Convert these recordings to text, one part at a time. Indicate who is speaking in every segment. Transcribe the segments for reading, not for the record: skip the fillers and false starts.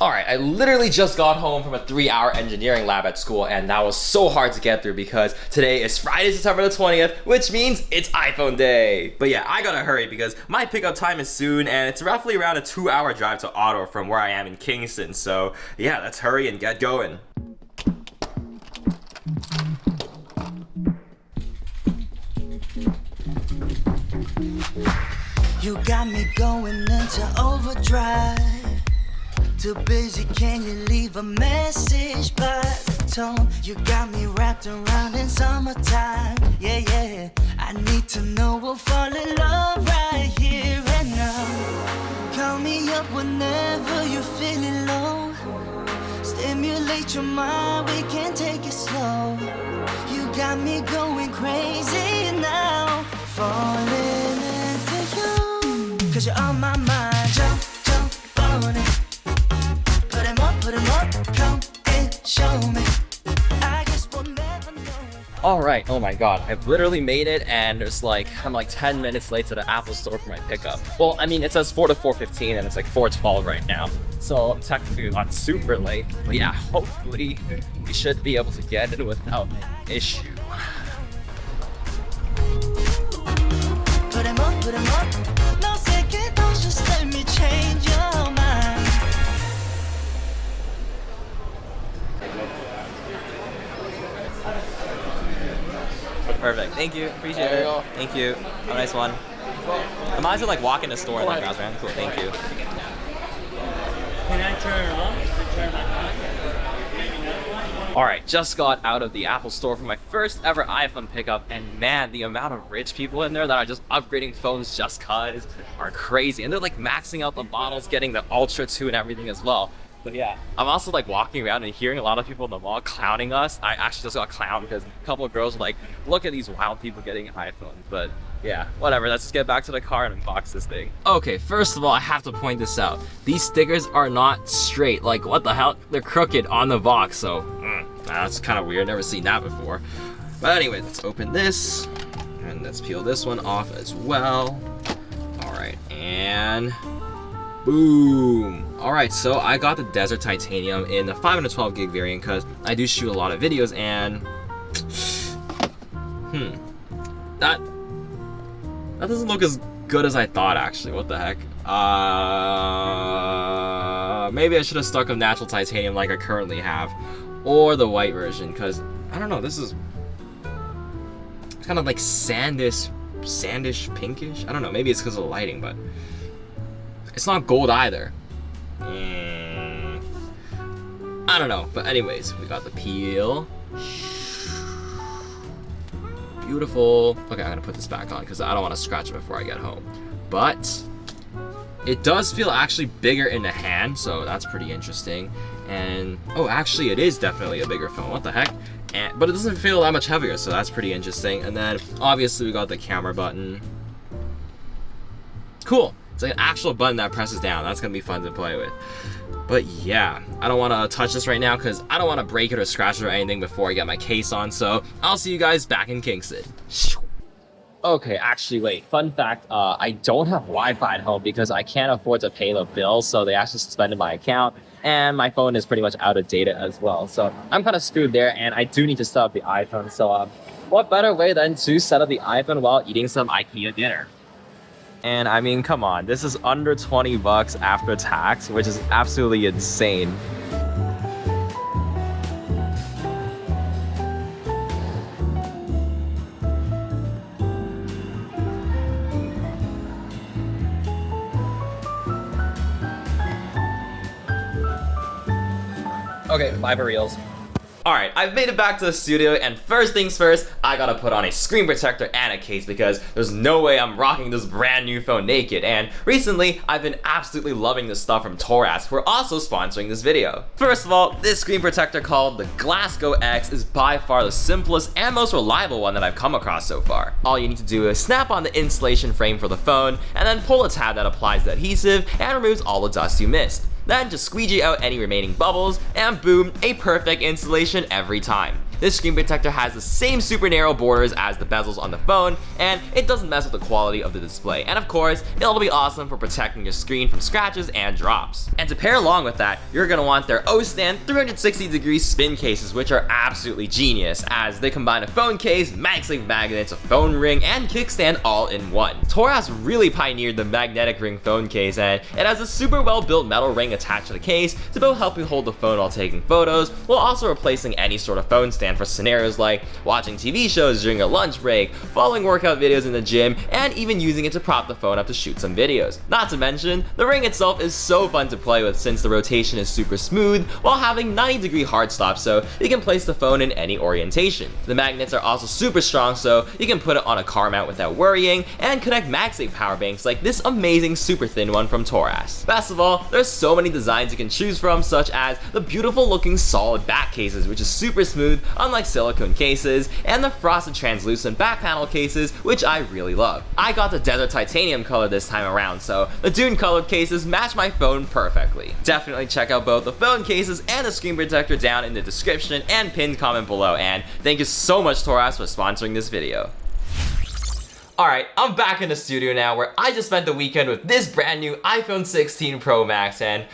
Speaker 1: Alright, I literally just got home from a 3-hour engineering lab at school, and that was so hard to get through because today is Friday, September the 20th, which means it's iPhone day. But yeah, I gotta hurry because my pickup time is soon, and it's roughly around a 2-hour drive to Ottawa from where I am in Kingston. So yeah, let's hurry and get going.
Speaker 2: You got me going into overdrive. Too busy, can you leave a message by the tone? You got me wrapped around in summertime. Yeah, yeah, I need to know we'll fall in love right here and now. Call me up whenever you're feeling low. Stimulate your mind, we can take it slow. You got me going crazy now. Falling into you, 'cause you're on my mind. Jump, jump on it. Put 'em up, come and show me. I guess we'll never know.
Speaker 1: Alright, oh my god, I've literally made it, and I'm like 10 minutes late to the Apple store for my pickup. Well, I mean, it says 4 to 4:15 and it's like 4:12 right now. So I'm technically not super late, but yeah, hopefully we should be able to get in without an issue.
Speaker 2: Put 'em up, no second thoughts, just let me change your mind.
Speaker 1: Perfect. Thank you. Appreciate it. Thank you. Have a nice one. I might as well like walk in the store and like browse around. Cool. Thank you.
Speaker 3: Can I turn it off?
Speaker 1: Alright, just got out of the Apple store for my first ever iPhone pickup, and man, the amount of rich people in there that are just upgrading phones just cuz are crazy. And they're like maxing out the models, getting the Ultra 2 and everything as well. But yeah, I'm also like walking around and hearing a lot of people in the mall clowning us. I actually just got clowned because a couple of girls were like, look at these wild people getting iPhones. But yeah, whatever, let's just get back to the car and unbox this thing. Okay, first of all, I have to point this out. These stickers are not straight. Like, what the hell? They're crooked on the box, so that's kind of weird. Never seen that before. But anyway, let's open this and let's peel this one off as well. All right, and boom. Alright, so I got the Desert Titanium in the 512 gig variant because I do shoot a lot of videos, and that doesn't look as good as I thought, actually. What the heck? Maybe I should have stuck with natural titanium like I currently have, or the white version, because I don't know, this is kind of like sandish pinkish. I don't know, maybe it's because of the lighting, but it's not gold either. I don't know, but anyways, we got the peel. Beautiful. Okay, I'm gonna put this back on because I don't want to scratch it before I get home. But it does feel actually bigger in the hand, so that's pretty interesting. And oh, actually, it is definitely a bigger phone. What the heck? But it doesn't feel that much heavier, so that's pretty interesting. And then obviously we got the camera button. Cool. It's like an actual button that presses down. That's gonna be fun to play with. But yeah, I don't want to touch this right now because I don't want to break it or scratch it or anything before I get my case on. So I'll see you guys back in Kingston. Okay, actually, wait. Fun fact, I don't have Wi-Fi at home because I can't afford to pay the bills, so they actually suspended my account, and my phone is pretty much out of data as well. So I'm kind of screwed there, and I do need to set up the iPhone. So what better way than to set up the iPhone while eating some IKEA dinner? And I mean, come on, this is under 20 bucks after tax, which is absolutely insane. Okay, bye for reals. Alright, I've made it back to the studio, and first things first, I gotta put on a screen protector and a case because there's no way I'm rocking this brand new phone naked. And recently, I've been absolutely loving this stuff from Toras, who are also sponsoring this video. First of all, this screen protector called the Glasgow X is by far the simplest and most reliable one that I've come across so far. All you need to do is snap on the installation frame for the phone, and then pull a tab that applies the adhesive and removes all the dust you missed. Then just squeegee out any remaining bubbles, and boom, a perfect installation every time. this screen protector has the same super narrow borders as the bezels on the phone, and it doesn't mess with the quality of the display. And of course, it'll be awesome for protecting your screen from scratches and drops. And to pair along with that, you're gonna want their O-stand 360-degree spin cases, which are absolutely genius, as they combine a phone case, MagSafe magnets, a phone ring, and kickstand all in one. Toras really pioneered the magnetic ring phone case, and it has a super well-built metal ring attached to the case to both help you hold the phone while taking photos, while also replacing any sort of phone stand for scenarios like watching TV shows during a lunch break, following workout videos in the gym, and even using it to prop the phone up to shoot some videos. Not to mention, the ring itself is so fun to play with since the rotation is super smooth while having 90-degree hard stops, so you can place the phone in any orientation. The magnets are also super strong, so you can put it on a car mount without worrying, and connect MagSafe power banks like this amazing super thin one from Toras. Best of all, there's so many designs you can choose from, such as the beautiful looking solid back cases, which is super smooth unlike silicone cases, and the frosted translucent back panel cases, which I really love. I got the desert titanium color this time around, so the dune colored cases match my phone perfectly. Definitely check out both the phone cases and the screen protector down in the description and pinned comment below, and thank you so much Toras for sponsoring this video. Alright, I'm back in the studio now where I just spent the weekend with this brand new iPhone 16 Pro Max, and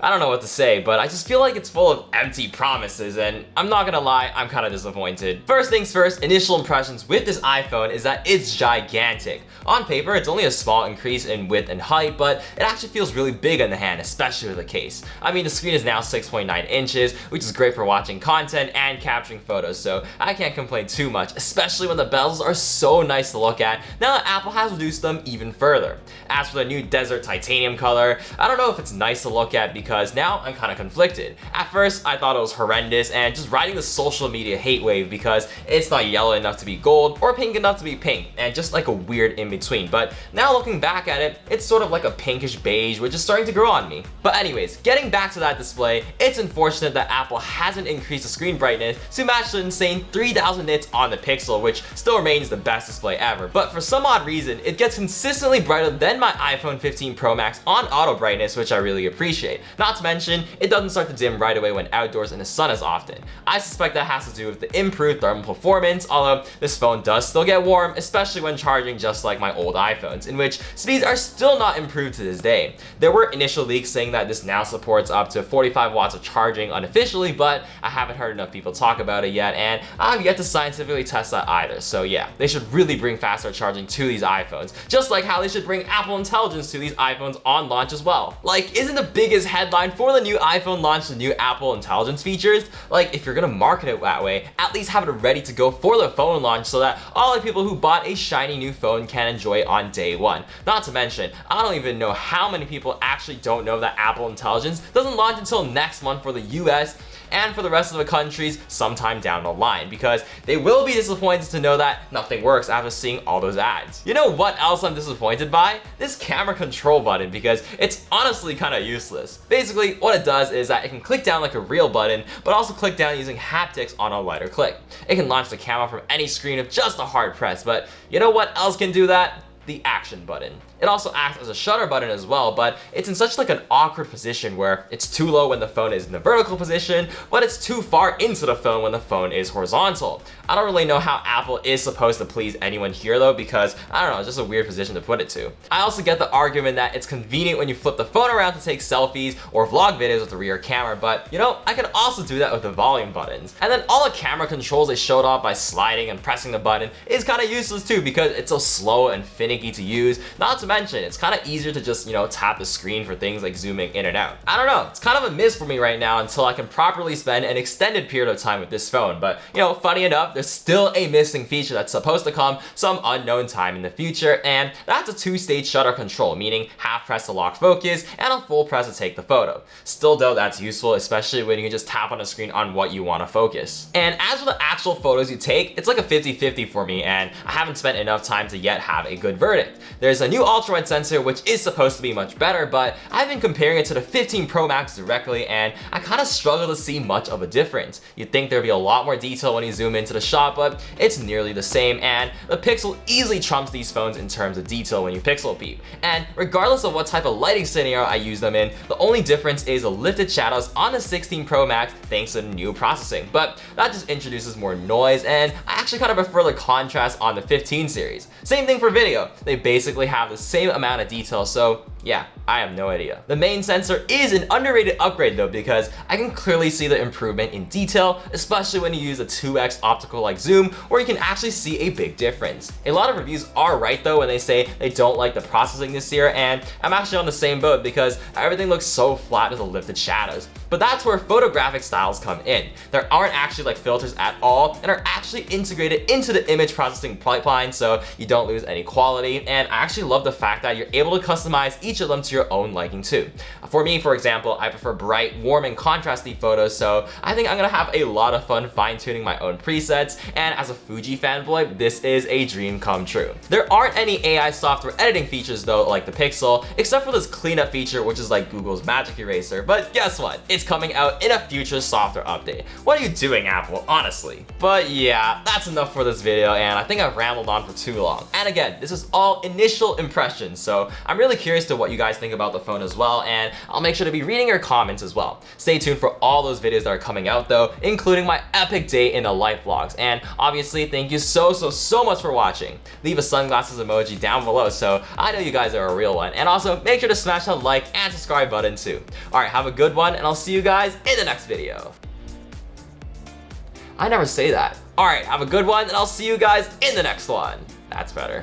Speaker 1: I don't know what to say, but I just feel like it's full of empty promises, and I'm not gonna lie, I'm kinda disappointed. First things first, initial impressions with this iPhone is that it's gigantic. On paper, it's only a small increase in width and height, but it actually feels really big in the hand, especially with the case. I mean, the screen is now 6.9 inches, which is great for watching content and capturing photos, so I can't complain too much, especially when the bezels are so nice to look at now that Apple has reduced them even further. As for the new desert titanium color, I don't know if it's nice to look at because now I'm kind of conflicted. At first, I thought it was horrendous and just riding the social media hate wave because it's not yellow enough to be gold or pink enough to be pink, and just like a weird in between. But now looking back at it, it's sort of like a pinkish beige, which is starting to grow on me. But anyways, getting back to that display, it's unfortunate that Apple hasn't increased the screen brightness to match the insane 3000 nits on the Pixel, which still remains the best display ever. But for some odd reason, it gets consistently brighter than my iPhone 15 Pro Max on auto brightness, which I really appreciate. Not to mention, it doesn't start to dim right away when outdoors in the sun as often. I suspect that has to do with the improved thermal performance, although this phone does still get warm, especially when charging, just like my old iPhones, in which speeds are still not improved to this day. There were initial leaks saying that this now supports up to 45 watts of charging unofficially, but I haven't heard enough people talk about it yet, and I've yet to scientifically test that either. So yeah, they should really bring faster charging to these iPhones, just like how they should bring Apple Intelligence to these iPhones on launch as well. Like, isn't the biggest headline for the new iPhone launch the new Apple Intelligence features? Like, if you're gonna market it that way, at least have it ready to go for the phone launch so that all the people who bought a shiny new phone can enjoy it on day one. Not to mention, I don't even know how many people actually don't know that Apple Intelligence doesn't launch until next month for the US and for the rest of the countries sometime down the line, because they will be disappointed to know that nothing works after seeing all those ads. You know what else I'm disappointed by? This camera control button, because it's honestly kind of useless. Basically, what it does is that it can click down like a real button, but also click down using haptics on a lighter click. It can launch the camera from any screen with just a hard press, but you know what else can do that? The action button. It also acts as a shutter button as well, but it's in such like an awkward position where it's too low when the phone is in the vertical position, but it's too far into the phone when the phone is horizontal. I don't really know how Apple is supposed to please anyone here though, because I don't know, it's just a weird position to put it to. I also get the argument that it's convenient when you flip the phone around to take selfies or vlog videos with the rear camera, but you know, I can also do that with the volume buttons. And then all the camera controls they showed off by sliding and pressing the button is kind of useless too, because it's so slow and finicky to use. Not to mention, it's kind of easier to just, you know, tap the screen for things like zooming in and out. I don't know, it's kind of a miss for me right now until I can properly spend an extended period of time with this phone. But, you know, funny enough, there's still a missing feature that's supposed to come some unknown time in the future, and that's a two-stage shutter control, meaning half press to lock focus and a full press to take the photo. Still though, that's useful, especially when you can just tap on the screen on what you want to focus. And as for the actual photos you take, it's like a 50-50 for me, and I haven't spent enough time to yet have a good verdict. There's a new ultra-wide sensor, which is supposed to be much better, but I've been comparing it to the 15 Pro Max directly, and I kind of struggle to see much of a difference. You'd think there'd be a lot more detail when you zoom into the shot, but it's nearly the same, and the Pixel easily trumps these phones in terms of detail when you pixel peep. And regardless of what type of lighting scenario I use them in, the only difference is the lifted shadows on the 16 Pro Max thanks to the new processing. But that just introduces more noise, and I actually kind of prefer the contrast on the 15 series. Same thing for video. They basically have the same amount of detail, so yeah, I have no idea. The main sensor is an underrated upgrade though, because I can clearly see the improvement in detail, especially when you use a 2x optical like zoom, where you can actually see a big difference. A lot of reviews are right though when they say they don't like the processing this year, and I'm actually on the same boat because everything looks so flat with the lifted shadows. But that's where photographic styles come in. There aren't actually like filters at all and are actually integrated into the image processing pipeline, so you don't lose any quality. And I actually love the fact that you're able to customize each of them to your own liking too. For me, for example, I prefer bright, warm, and contrasty photos, so I think I'm gonna have a lot of fun fine-tuning my own presets, and as a Fuji fanboy, this is a dream come true. There aren't any AI software editing features though, like the Pixel, except for this cleanup feature, which is like Google's Magic Eraser, but guess what? It's coming out in a future software update. What are you doing, Apple, honestly? But yeah, that's enough for this video, and I think I've rambled on for too long. And again, this is all initial impressions, so I'm really curious to what you guys think about the phone as well, and I'll make sure to be reading your comments as well. Stay tuned for all those videos that are coming out though, including my epic day in the life vlogs. And obviously, thank you so much for watching. Leave a sunglasses emoji down below so I know you guys are a real one. And also, make sure to smash that like and subscribe button too. Alright, have a good one, and I'll see you guys in the next video. I never say that. Alright, have a good one, and I'll see you guys in the next one. That's better.